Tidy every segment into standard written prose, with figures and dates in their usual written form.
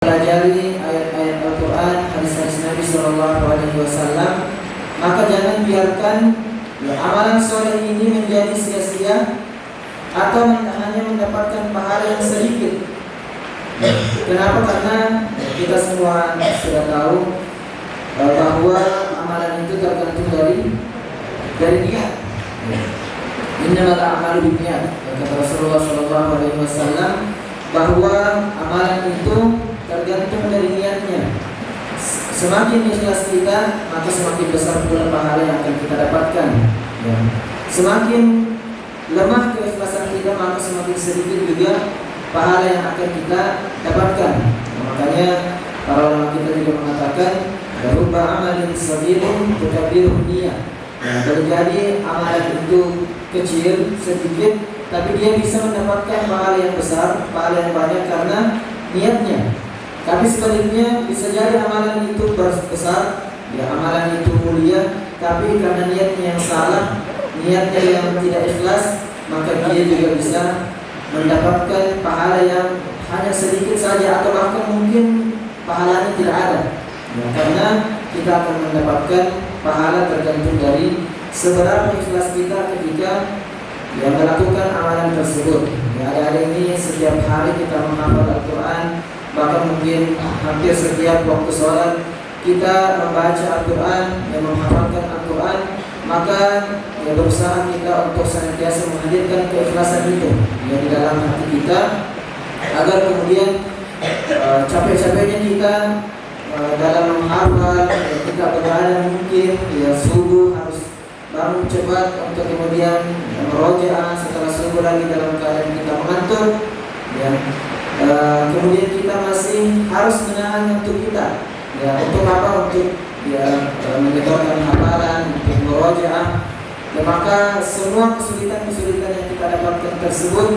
pelajari ayat-ayat Al-Quran, hadis-hadis Nabi SAW, maka jangan biarkan amalan soleh ini menjadi sia-sia atau hanya mendapatkan pahala yang sedikit. Kenapa? Karena kita semua sudah tahu bahwa amalan itu tergantung dari niat. Innamal a'malu binniyat, kata Rasulullah SAW, bahwa amalan itu tergantung dari niatnya. Semakin ikhlas kita, maka semakin besar pula pahala yang akan kita dapatkan. Semakin lemah keikhlasan kita, maka semakin sedikit juga pahala yang akan kita dapatkan. Makanya para ulama kita juga mengatakan, rubba amalin sagirin tukabbiruh niyah. Boleh jadi amalan itu kecil, sedikit, tapi dia bisa mendapatkan pahala yang besar, pahala yang banyak karena niatnya. Tapi sebaliknya bisa jadi amalan itu besar, amalan itu mulia, tapi karena niatnya yang salah, niatnya yang tidak ikhlas, maka dia juga bisa mendapatkan pahala yang hanya sedikit saja atau bahkan mungkin pahalanya tidak ada. Karena kita akan mendapatkan pahala tergantung dari seberapa ikhlas kita ketika melakukan amalan tersebut. Ada ini setiap hari kita menghafal Al-Quran, bahkan mungkin hampir setiap waktu sholat kita membaca Al-Quran, menghafalkan Al-Quran, maka berusaha kita untuk senantiasa menghadirkan keikhlasan itu di dalam hati kita, agar kemudian capek-capeknya kita dalam menghafal, kita berada mungkin subuh harus bangun cepat untuk kemudian merojaah, setelah subuh lagi dalam keadaan kita mengantuk, kemudian kita masih harus menahan untuk kita, untuk apa? Untuk menyetorkan hafalan, untuk merojaah. Maka semua kesulitan-kesulitan yang kita dapatkan tersebut,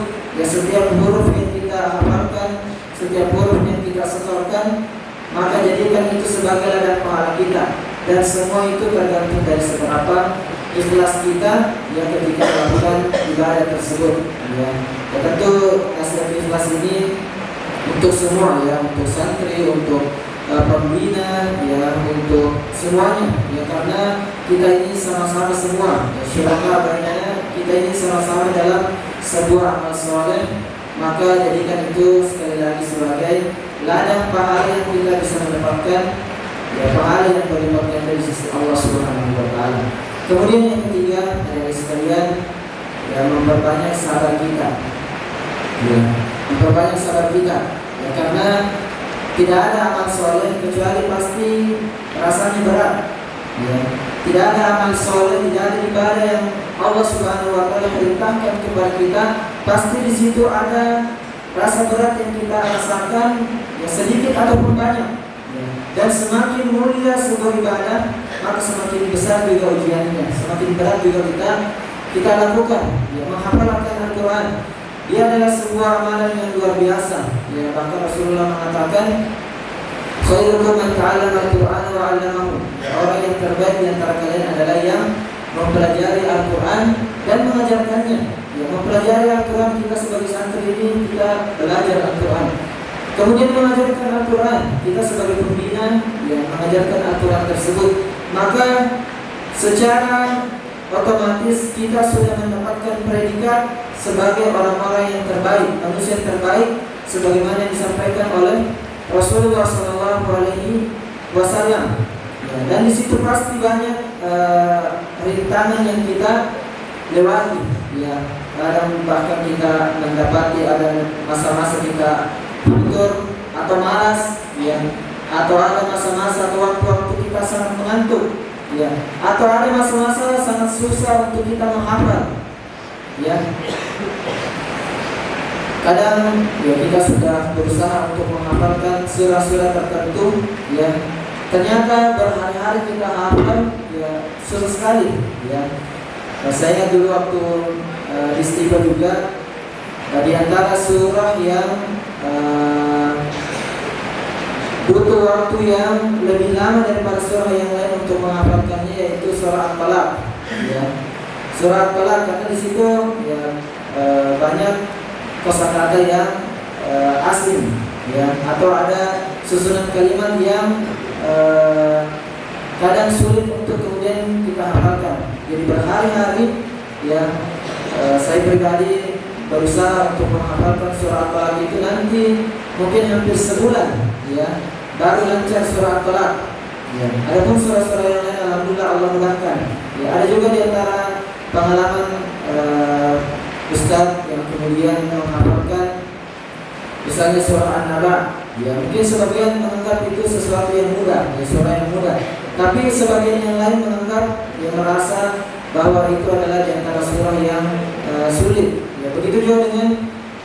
setiap huruf yang kita hafalkan, setiap huruf yang kita setorkan, maka jadikan itu sebagai ladang pahala kita. Dan semua itu tergantung dari seberapa ikhlas kita ketika melakukan ibadah tersebut. Tentu nasihat ikhlas ini untuk semua, untuk santri, untuk pembina, untuk semuanya, karena kita ini sama-sama semua, syuraka bainana, kita ini sama-sama dalam sebuah amal soleh. Maka jadikan itu sekali lagi sebagai ladang pahala yang kita bisa mendapatkan, pahala yang berlipat dari sisi Allah Subhanahu wa Ta'ala. Kemudian yang ketiga, dari sekalian, memperbanyak sabar kita, memperbanyak sabar kita, karena tidak ada amal soleh kecuali pasti rasanya berat. Tidak ada amal soleh, tidak ada ibadah yang Allah Subhanahu wa Ta'ala perintahkan kepada kita, pasti di situ ada rasa berat yang kita rasakan, sedikit ataupun banyak. Dan semakin mulia sebuah ibadah, maka semakin besar juga ujiannya, semakin berat juga kita lakukan. Menghafalkan Al-Quran, dia adalah sebuah amalan yang luar biasa. Bahkan Rasulullah mengatakan, khairukum man ta'allama Al-Quran wa 'allamahu. Orang yang terbaik di antara kalian adalah yang mempelajari Al-Quran dan mengajarkannya. Mempelajari Al-Quran, kita sebagai santri ini kita belajar Al-Quran, kemudian mengajarkan Al-Quran, kita sebagai pembina mengajarkan Al-Quran tersebut, maka secara otomatis kita sudah mendapatkan predikat sebagai orang-orang yang terbaik, manusia terbaik, sebagaimana disampaikan oleh Rasulullah SAW. Dan di situ pasti banyak rintangan yang kita lewati. Kadang bahkan kita mendapati ada masa-masa kita tidur atau malas, atau ada masa-masa atau waktu-waktu kita sangat mengantuk, atau ada masa-masa sangat susah untuk kita menghafal. Kadang kita sudah berusaha untuk menghafalkan surah-surah tertentu, ternyata berhari-hari kita hafal, susah sekali. Saya ingat dulu waktu di Istiqlal juga, di antara surah yang butuh waktu yang lebih lama daripada surah yang lain untuk menghafalkannya, yaitu surah Al-Falaq. Surah Al-Falaq, karena di situ banyak kosakata yang asing, atau ada susunan kalimat yang kadang sulit untuk kemudian kita hafalkan. Jadi berhari-hari ya, saya pribadi berusaha untuk menghafalkan surah Al-Falaq itu nanti mungkin hampir sebulan ya, baru lancar surah Al-Falaq. Ya. Adapun surah-surah yang lain alhamdulillah Allah mudahkan. Ya, ada juga di antara pengalaman Ustaz yang kemudian menghafalkan misalnya surah An-Naba. Ya, mungkin sebagian menganggap itu sesuatu yang mudah, ya, surah yang mudah. Tapi sebagian yang lain menganggap, yang merasa bahwa itu adalah di antara surah yang sulit. Ya, begitu juga dengan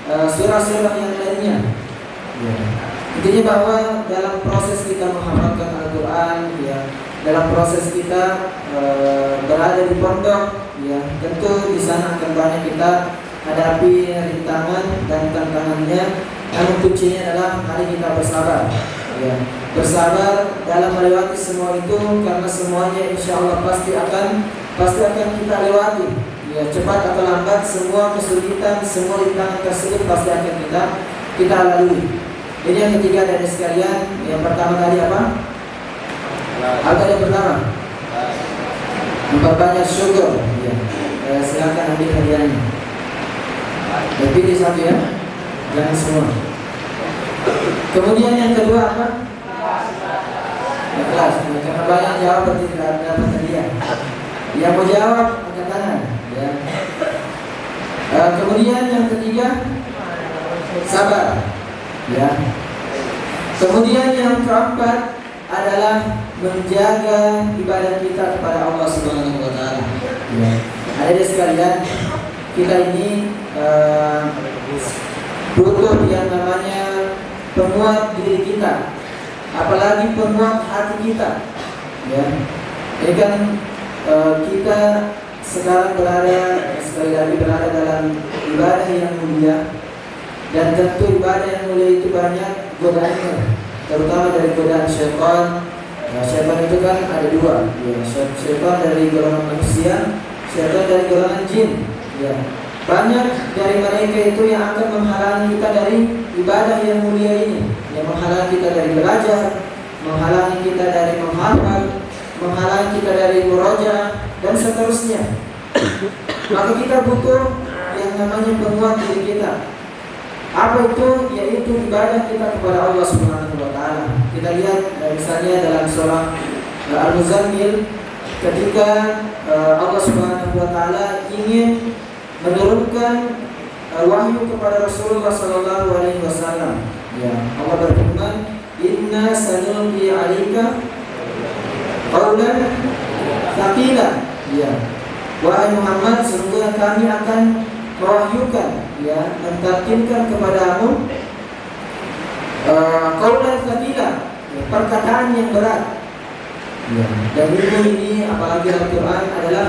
surah-surah yang lainnya. Ya. Intinya bahwa dalam proses kita menghafalkan Al-Quran, ya, dalam proses kita berada di pondok, ya, tentu di sana akan banyak kita hadapi rintangan dan tantangannya. Namun kuncinya adalah mari kita bersabar, ya, bersabar dalam melewati semua itu, karena semuanya insya Allah pasti akan kita lewati. Ya, cepat atau lambat semua kesulitan, semua rintangan tersebut pasti akan kita lalui. Ini yang ketiga dari sekalian. Yang pertama tadi apa? Apa yang pertama? Memperbanyak syukur. Ya. Silakan ambil hadiahnya. Pilih satu ya, jangan semua. Kemudian yang kedua apa? Ikhlas. Karena banyak jawab berarti tidak dapat hadiah. Yang mau jawab angkat tangan. Ya. Kemudian yang ketiga sabar. Ya. Kemudian yang keempat adalah menjaga ibadah kita kepada Allah Subhanahu wa taala. Ya. Ada sekalian, kita ini butuh yang namanya penguat diri kita, apalagi penguat hati kita. Ya. Ini kan kita sekarang sekali lagi berada dalam ibadah yang mulia, dan tentu ibadah yang mulia itu banyak godaannya, terutama dari godaan syaitan. Nah, syaitan itu kan ada dua, ya, syaitan dari golongan manusia, syaitan dari golongan jin. Ya. Banyak dari mereka itu yang akan menghalangi kita dari ibadah yang mulia ini, yang menghalangi kita dari belajar, menghalangi kita dari menghafal, menghalangi kita dari murojaah dan seterusnya. Maka kita butuh yang namanya penguat diri kita. Apa itu? Yaitu ibadah kita kepada Allah Subhanahu wa taala. Kita lihat misalnya dalam surah Al-Muzammil, ketika Allah Subhanahu wa taala ingin menurunkan wahyu kepada Rasulullah sallallahu alaihi wasallam. Ya, Allah berfirman, "Inna sanulqi 'alaika qaulan tsaqila." Ya. Wahai Muhammad, sesungguhnya kami akan mewahyukan, ya, mentarkinkan kepadamu qaulan tsaqila, perkataan yang berat. Ya. Dan ini apalagi Al-Quran adalah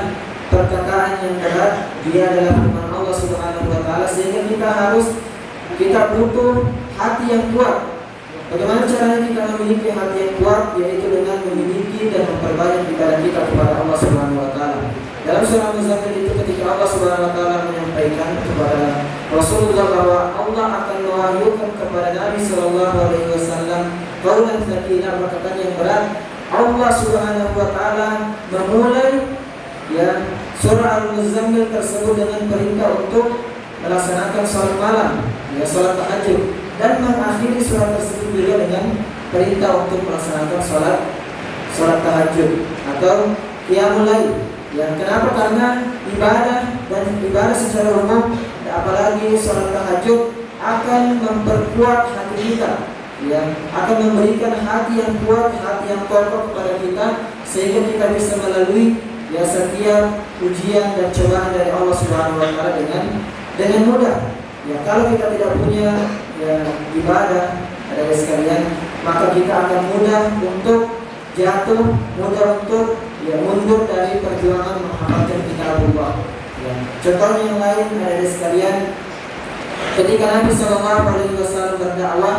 perkataan yang berat, dia adalah firman Allah Subhanahu wa taala, sehingga kita butuh hati yang kuat. Bagaimana caranya kita memiliki hati yang kuat? Yaitu dengan memiliki dan memperbanyak ibadah kita kepada Allah Subhanahu wa taala. Dalam surah Al-Muzammil itu, ketika Allah Subhanahu wa taala menyampaikan kepada Rasulullah bahwa Allah akan mewahyukan kepada Nabi sallallahu alaihi wasallam qaulan tsaqila, perkataan yang berat, Allah Subhanahu wa taala memulai, ya, surah Al-Muzammil tersebut dengan perintah untuk melaksanakan salat malam, ya, salat tahajud, dan mengakhiri surah tersebut juga dengan perintah untuk melaksanakan salat tahajud atau qiyamul lail. Ya, kenapa? Karena ibadah secara umum, apalagi salat tahajud, akan memperkuat hati kita, ya, akan memberikan hati yang kuat, hati yang kokoh kepada kita, sehingga kita bisa melalui, ya, setiap ujian dan cobaan dari Allah Subhanahu wa taala dengan mudah. Ya, kalau kita tidak punya, ya, ibadah, ada sekalian, maka kita akan mudah untuk jatuh, mudah untuk, ya, mundur dari perjuangan menghafalkan kitabullah. Ya. Contohnya yang lain ada sekalian, ketika Nabi sallallahu alaihi wasallam berdakwah,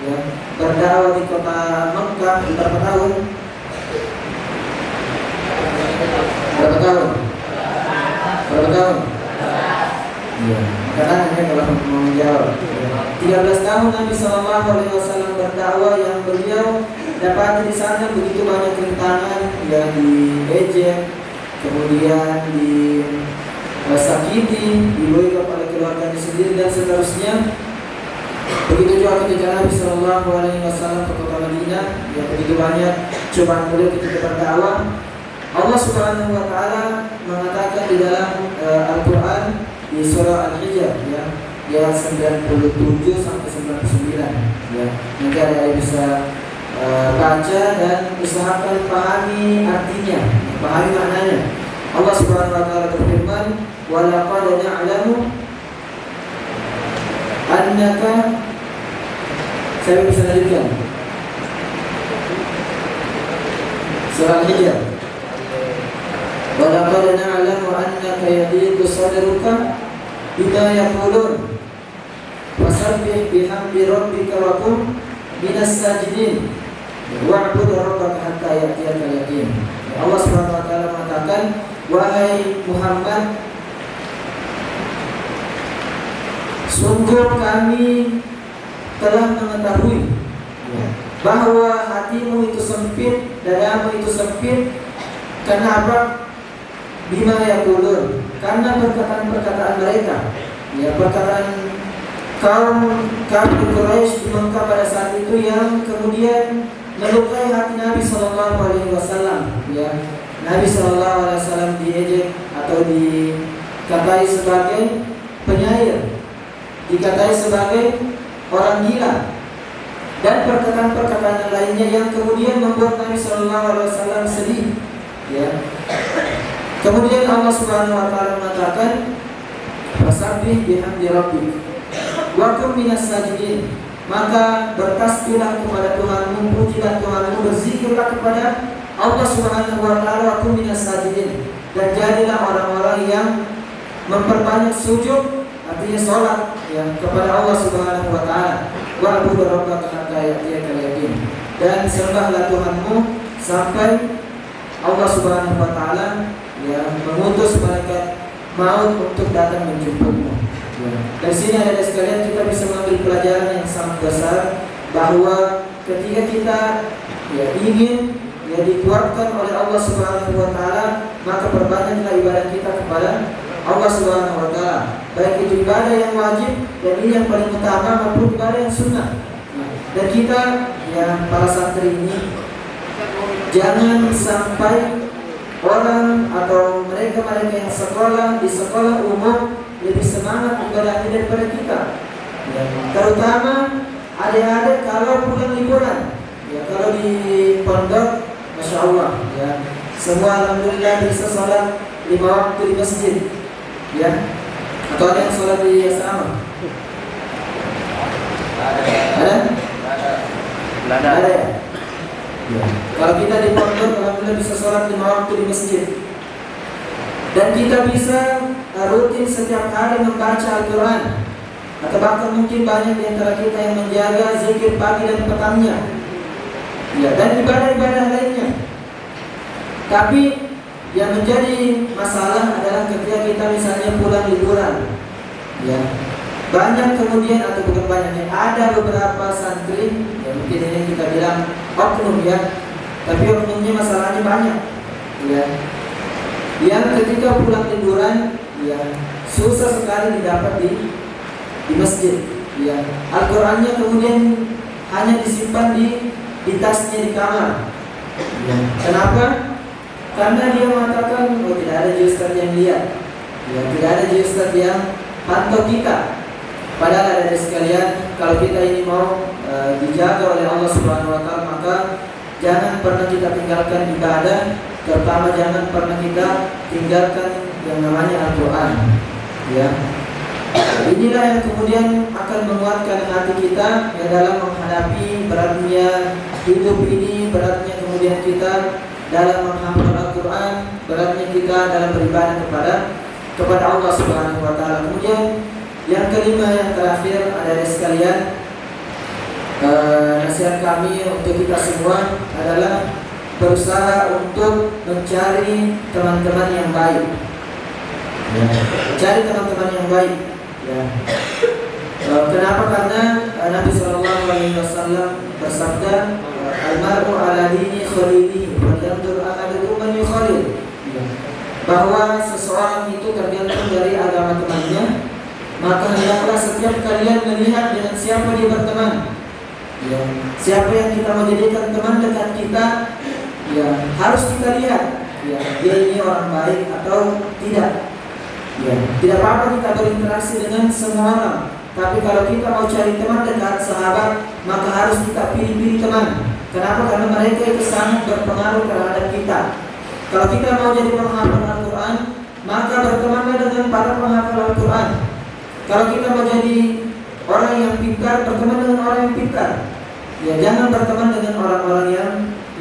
ya, berdakwah di kota Mekah berapa tahun? Berapa tahun? Ya. Karena hanya kalau mau menjawab. 13 tahun Nabi Shallallahu Alaihi Wasallam berdakwah, yang beliau dapat di sana begitu banyak rintangan, yang diejek, kemudian disakiti, diboikot oleh keluarganya sendiri dan seterusnya. Begitu juga ketika Nabi Shallallahu Alaihi Wasallam ke kota Madinah, yang begitu banyak cobaan beliau ketika berdakwah. Allah Subhanahu Wa Taala mengatakan di dalam Al-Quran di surah Al-Hijr, ya, ayat 97 sampai 99, ya. Nanti ada bisa baca dan usahakan pahami artinya, pahami maknanya. Allah Subhanahu Wa Taala berfirman, "Wa laqad na'lamu annaka." Saya bisa lanjutkan surah Al-Hijr. "Wa laqad na'lamu annaka yadhiqu sadruka bima yaqulun fasabbih bihamdi rabbika wa kum minas sajidin wa'bud rabbaka hatta ya'tiyakal yaqin." Allah Subhanahu wa taala mengatakan, "Wahai Muhammad, sungguh kami telah mengetahui bahwa hatimu itu sempit, dadamu itu sempit. Kenapa? Bima yaqulun, karena perkataan-perkataan mereka, ya, perkataan kaum kafir Quraisy di Mekah pada saat itu yang kemudian melukai hati Nabi Shallallahu Alaihi Wasallam. Ya, Nabi Shallallahu Alaihi Wasallam diejek atau dikatai sebagai penyair, dikatai sebagai orang gila, dan perkataan-perkataan lainnya yang kemudian membuat Nabi Shallallahu Alaihi Wasallam sedih. Ya. Kemudian Allah Subhanahu Wa Taala mengatakan, "Fasabbih bihamdi rabbik wa kum minas sajidin." Maka bertasbihlah kepada Tuhanmu, pujilah Tuhanmu, berzikirlah kepada Allah Subhanahu Wa Taala, wa kum minas sajidin, dan jadilah orang-orang yang memperbanyak sujud, artinya sholat, ya, kepada Allah Subhanahu Wa Taala. Wa'bud rabbaka hatta ya'tiyakal yaqin, dan sembahlah Tuhanmu sampai Allah Subhanahu Wa Taala, ya, mengutus malaikat maut untuk datang menjemputmu. Ya. Dari sini ada sekalian kita bisa mengambil pelajaran yang sangat besar, bahwa ketika kita, ya, ingin, ya, dikuatkan oleh Allah Subhanahu Wa Taala, maka perbanyaklah ibadah kita kepada Allah Subhanahu Wa Taala, baik itu ibadah yang wajib dan ini yang paling utama, maupun ibadah yang sunnah. Dan kita, ya, para santri ini, jangan sampai orang atau mereka-mereka yang sekolah di sekolah umum lebih semangat ibadahnya daripada kita. Ya, terutama adik-adik kalau pulang liburan. Ya, kalau di pondok, masya Allah, ya, semua alhamdulillah bisa sholat 5 waktu di masjid. Ya, atau ada yang sholat di asrama? Ada ya? Ya. Kalau kita di pondok, alhamdulillah bisa sholat 5 waktu di masjid. Dan kita bisa rutin setiap hari membaca Al-Quran, atau bahkan mungkin banyak di antara kita yang menjaga zikir pagi dan petangnya, ya, dan ibadah-ibadah lainnya. Tapi yang menjadi masalah adalah ketika kita misalnya pulang liburan, ya, banyak kemudian, atau bukan banyak, ada beberapa santri, ya, mungkin ini kita bilang oknum, ya, tapi oknumnya masalahnya banyak, ya, yang ketika pulang liburan, ya, susah sekali didapat di masjid, ya. Al-Qurannya kemudian hanya disimpan di tasnya di kamar, ya. Kenapa? Karena dia mengatakan, oh, tidak ada ustaz yang lihat, ya, tidak ada ustaz yang pantau kita. Padahal ada sekalian, kalau kita ini mau dijaga oleh Allah Subhanahu Wa Taala, maka jangan pernah kita tinggalkan ibadah, terutama jangan pernah kita tinggalkan yang namanya Al-Quran. Ya, inilah yang kemudian akan menguatkan hati kita, ya, dalam menghadapi beratnya hidup ini, beratnya kemudian kita dalam menghafal Al-Quran, beratnya kita dalam beribadah kepada Allah Subhanahu Wa Taala. Kemudian yang kelima, yang terakhir, ada sekalian, nasihat kami untuk kita semua adalah berusaha untuk mencari teman-teman yang baik, ya, mencari teman-teman yang baik. Ya. Kenapa? Karena Nabi Shallallahu Alaihi Wasallam bersabda, "Almaru ala dini khalilihi, falyanzur ahadukum man yukhalil." Bahwa seseorang itu tergantung dari agama temannya, maka hendaklah setiap kalian melihat dengan siapa dia berteman. Ya. Siapa yang kita mau jadikan teman dekat kita, ya harus kita lihat. Ya, dia ini orang baik atau tidak. Ya, tidak apa-apa kita berinteraksi dengan semua orang. Tapi kalau kita mau cari teman dekat, sahabat, maka harus kita pilih-pilih teman. Kenapa? Karena mereka itu sangat berpengaruh terhadap kita. Kalau kita mau jadi penghafal Al-Quran, maka bertemanlah dengan para penghafal Al-Quran. Kalau kita mau jadi orang yang pintar, berteman dengan orang yang pintar. Ya, jangan berteman dengan orang-orang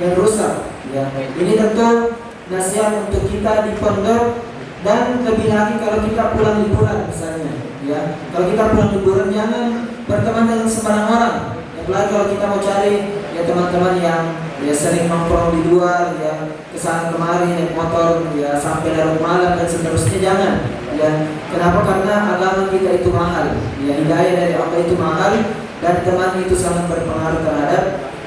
yang rusak. Ya, ini tentu nasihat untuk kita di pondok. Dan lebih lagi kalau kita pulang liburan misalnya, ya. Kalau kita pulang liburan jangan berteman dengan sembarang orang. Apalagi kalau kita mau cari ya teman-teman yang ya sering nongkrong di luar, ya kesana kemari naik motor, ya sampai larut malam dan seterusnya, jangan. Ya, kenapa? Karena agama kita itu mahal. Ya, hidayah dari Allah itu mahal dan teman itu sangat berpengaruh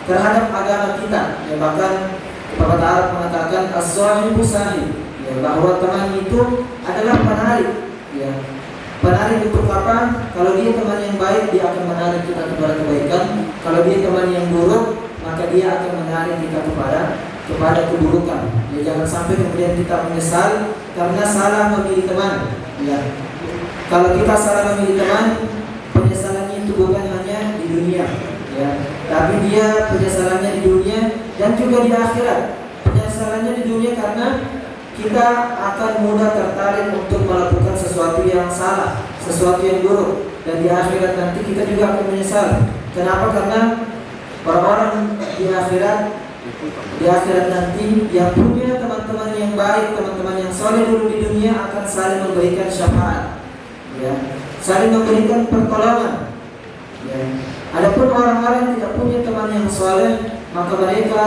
terhadap agama kita. Ya, bahkan pepatah Arab mengatakan as-sahibu sahib. Ya, bahwa teman itu adalah penarik. Ya, penarik untuk apa? Kalau dia teman yang baik, dia akan menarik kita kepada kebaikan. Kalau dia teman yang buruk, maka dia akan menarik kita kepada keburukan. Ya, jangan sampai kemudian kita menyesal karena salah memilih teman. Ya, kalau kita salah memilih teman, penyesalannya itu bukan hanya di dunia, ya, tapi dia penyesalannya di dunia dan juga di akhirat. Penyesalannya di dunia karena kita akan mudah tertarik untuk melakukan sesuatu yang salah, sesuatu yang buruk, dan di akhirat nanti kita juga akan menyesal. Kenapa? Karena orang-orang di akhirat nanti yang punya teman-teman yang baik, teman-teman yang soleh dulu di dunia akan saling memberikan syafaat, ya, saling memberikan pertolongan. Ya. Adapun orang-orang yang tidak punya teman yang soleh, maka mereka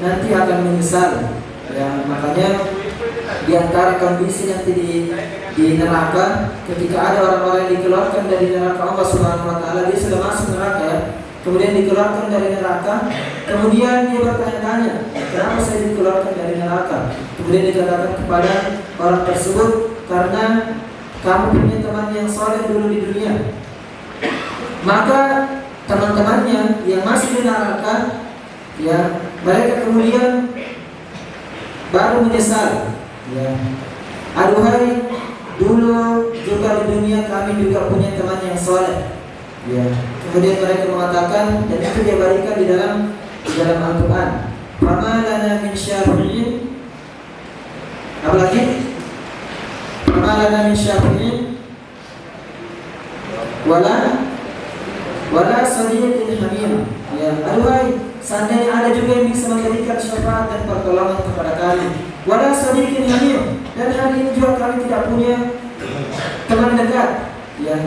nanti akan menyesal. Ya, makanya di antara kondisi nanti di neraka, ketika ada orang-orang yang dikeluarkan dari neraka Allah Subhanahu wa taala, dia sudah masuk neraka, ya. Kemudian dikeluarkan dari neraka, kemudian dia bertanya-tanya, kenapa saya dikeluarkan dari neraka? Kemudian dikatakan kepada orang tersebut, karena kamu punya teman yang soleh dulu di dunia. Maka teman-temannya yang masih di neraka, ya, mereka kemudian baru menyesal. Ya. Aduhai, dulu juga di dunia kami juga punya teman yang soleh. Ya. Kemudian mereka mengatakan, dan itu dia berikan di dalam Al-Quran. Fama lana min syafi'in. Apalagi? Fama lana min syafi'in. Wala sadiqin hamim. Ya. Aduhai, seandainya ada juga yang bisa memberikan syafaat dan pertolongan kepada kami. Wala sadiqin hamim, dan hari ini juga kami tidak punya teman dekat. Ya.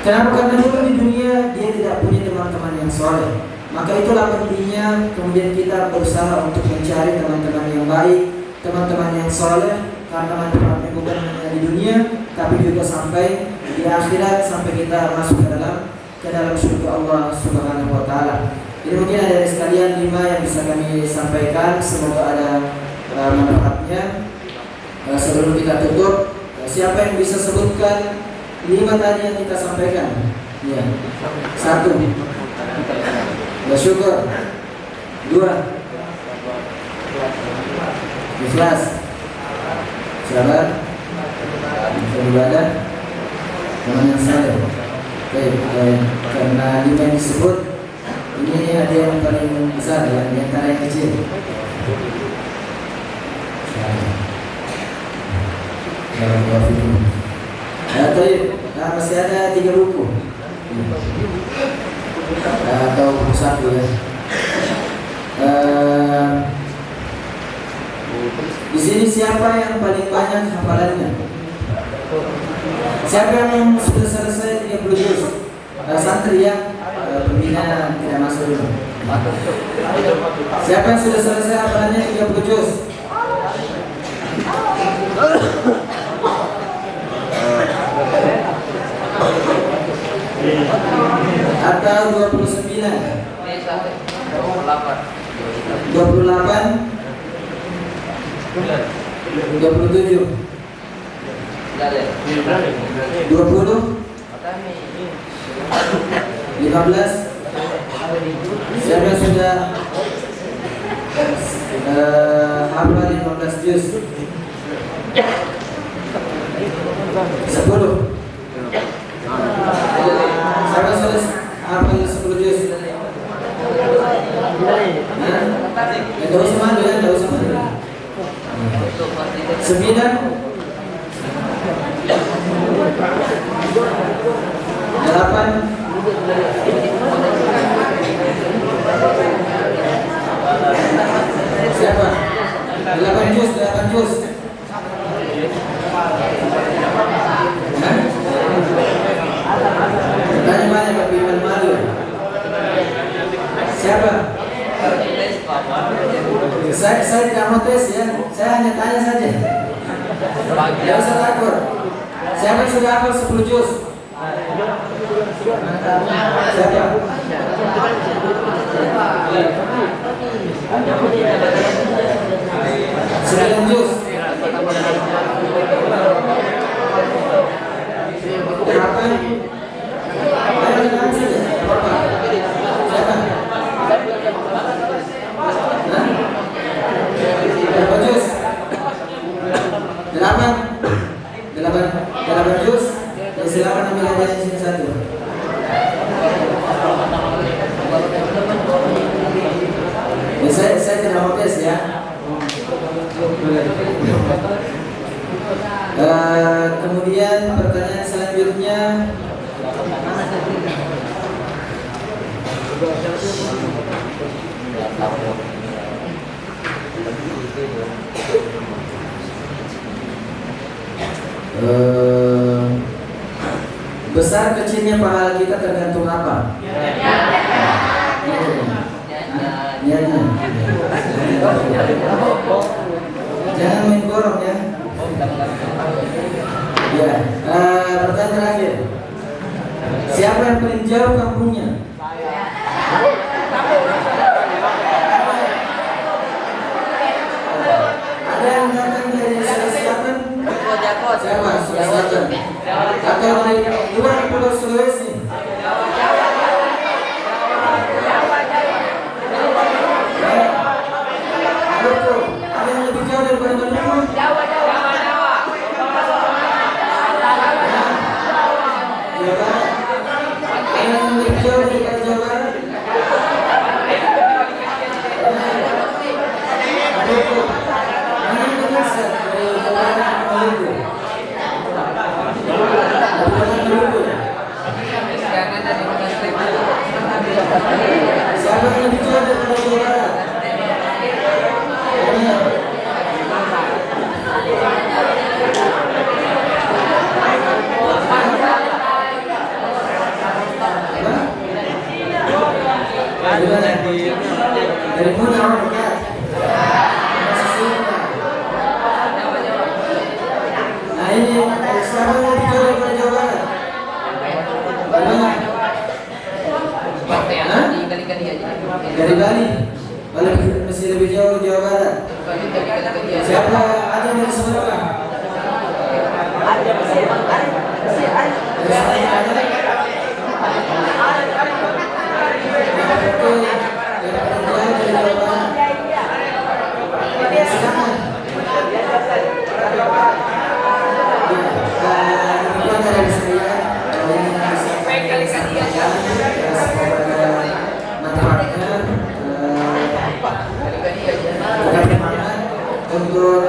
Kenapa? Karena dulu di dunia dia tidak punya teman-teman yang soleh. Maka itulah pentingnya kemudian kita berusaha untuk mencari teman-teman yang baik, teman-teman yang soleh, karena manfaatnya bukan hanya di dunia, tapi juga sampai di akhirat, sampai kita masuk ke dalam surga Allah Subhanahu wa taala. Jadi mungkin ada dari sekalian 5 yang bisa kami sampaikan, semoga ada manfaatnya. Sebelum kita tutup, siapa yang bisa sebutkan 5 tadi yang kita sampaikan? Ya. 1. Bersyukur. 2. Ikhlas. Sabar. Beribadah. Teman yang saleh. Baik, karena 5 yang disebut ini ada yang paling besar, ya, yang antara yang kecil. Masih ada 3 buku atau buku 1, ya. Di sini siapa yang paling banyak hafalannya? Siapa yang sudah selesai 30 juz? Santri ya, pembina tidak masuk dulu. Siapa yang sudah selesai hafalannya 30 juz? atau 29? 28? 27? 20? 15? Siapa yang sudah hafal 15 juz? 10? Siapa yang sudah hafal 10 juz? Tidak usah malu ya, tidak usah malu. 9? 8? Siapa? 8 juz, 8 juz. Tanya banyak tapi malu. Siapa? Saya tidak mau tes ya. Saya hanya tanya saja. Tidak usah takut. Siapa yang sudah hafal 10 juz? Siapa? 9 juz. 8? Ayo tanya saja. Siapa? Berapa juz? 8 juz. Ya, silakan ambil aja di sini satu. Ya, saya tidak mau tes ya. Kemudian pertanyaan selanjutnya, besar kecilnya pahala kita tergantung apa? Jangan main borong ya. Ya, pertanyaan terakhir. Siapa yang paling jauh kampungnya? Ada yang datang dari Sulawesi Selatan? Siapa? Sulawesi Selatan? Atau dari luar Pulau Sulawesi? Ada yang lebih jauh daripada Bandung? Jawa. Yang lebih jauh daripada Jawa Barat? Siapa yang lebih jauh daripada Jawa Barat? Dari mana orang dekat? Nah ini siapa yang lebih jauh daripada Jawa Barat? Dari Bali. Bali masih lebih jauh Jawa Barat. Siapa ada dari Sumatera? Ada masih ada. Untuk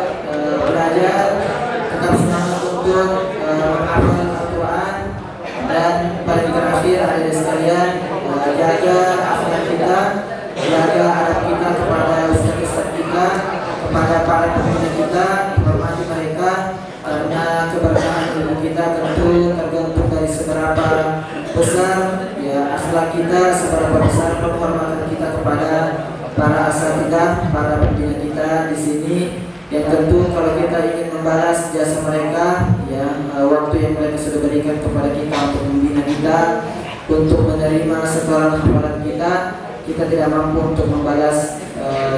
belajar, tetap semangat untuk menghafal Al-Quran, dan paling terakhir ada sekalian, jaga akhlak kita, jaga adab kita kepada ustaz-ustaz kita, kepada para pembina kita, hormati mereka, karena keberkahan ilmu kita tentu tergantung dari seberapa besar ya akhlak kita, seberapa besar penghormatan kita kepada para asatidzah, para pembina kita di sini. Yang tentu kalau kita ingin membalas jasa mereka, ya waktu yang mereka sudah berikan kepada kita untuk membina kita, untuk menerima setoran hafalan kita tidak mampu untuk membalas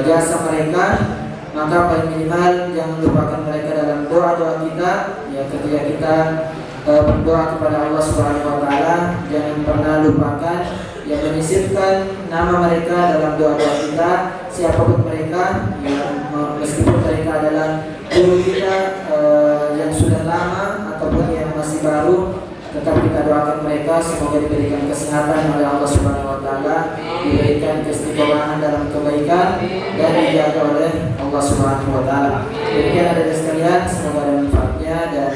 jasa mereka, maka paling minimal jangan lupakan mereka dalam doa-doa kita. Ya, ketika kita berdoa kepada Allah Subhanahu wa taala, jangan pernah lupakan yang menyisipkan nama mereka dalam doa-doa kita, siapapun mereka, yang meskipun mereka adalah guru kita yang sudah lama ataupun yang masih baru, tetap kita doakan mereka semoga diberikan kesehatan oleh Allah Subhanahu wa taala, diberikan keistiqomahan dalam kebaikan dan dijaga oleh Allah Subhanahu wa taala. Demikian ada sekalian, semoga ada manfaatnya, dan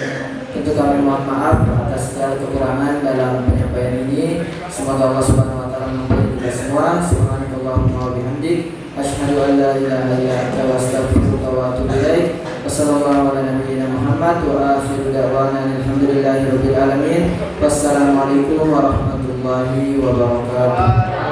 tentu kami mohon maaf atas segala kekurangan dalam penyampaian ini. Semoga Allah Subhanahu wa taala memberkati kita semua. Subhanakallahumma wa bihamdik, asyhadu an la ilaha illa anta wa astaghfiruka wa atubu ilaik. Wassallallahu ala nabiyyina Muhammad wa akhiru da'wana alhamdulillahi rabbil alamin. Wassalamualaikum warahmatullahi wabarakatuh.